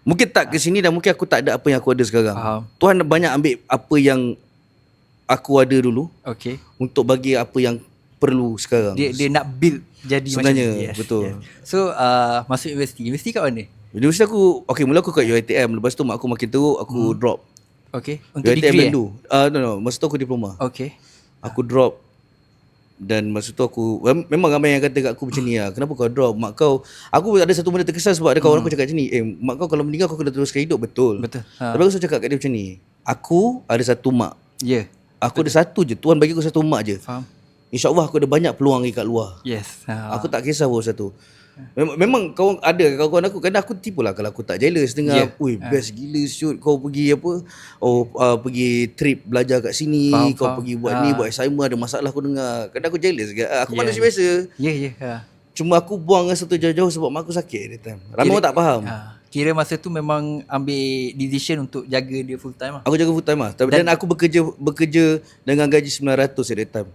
Mungkin tak ke sini dan mungkin aku tak ada apa yang aku ada sekarang. Faham. Tuhan banyak ambil apa yang aku ada dulu Okay. untuk bagi apa yang perlu sekarang. Dia nak build jadi Sebenarnya, macam ni. betul. Yes. So masuk universiti kat mana? Universiti aku, mula aku kat UiTM. Lepas tu mak aku makin teruk, aku drop. Okay. Untuk UiTM degree dulu. No, masa tu aku diploma. Okay. Aku drop. Dan masa tu aku memang ramai yang kata kat aku macam ni lah. Kenapa kau drop? Mak kau, aku ada satu benda terkesan sebab ada kawan aku cakap macam ni, mak kau kalau meninggal kau kena teruskan hidup. Betul. Tapi aku selalu cakap kat dia macam ni, aku ada satu mak. Ya. Aku ada satu je. Tuhan bagi aku satu mak je. Faham. InsyaAllah aku ada banyak peluang lagi kat luar. Yes. Aku tak kisah pun satu. Memang kawan ada kawan-kawan aku, kadang aku tipu lah kalau aku tak jealous dengar, best gila shoot kau pergi apa, pergi trip belajar kat sini, kau pergi buat ni, buat assignment, ada masalah aku dengar. Kadang aku jealous ke. Aku manusia biasa. Cuma aku buang rasa tu jauh-jauh sebab mak aku sakit that time. Ramai orang tak faham. Kira masa tu memang ambil decision untuk jaga dia full time lah. Aku jaga full time lah. Dan aku bekerja dengan gaji 900 at that time.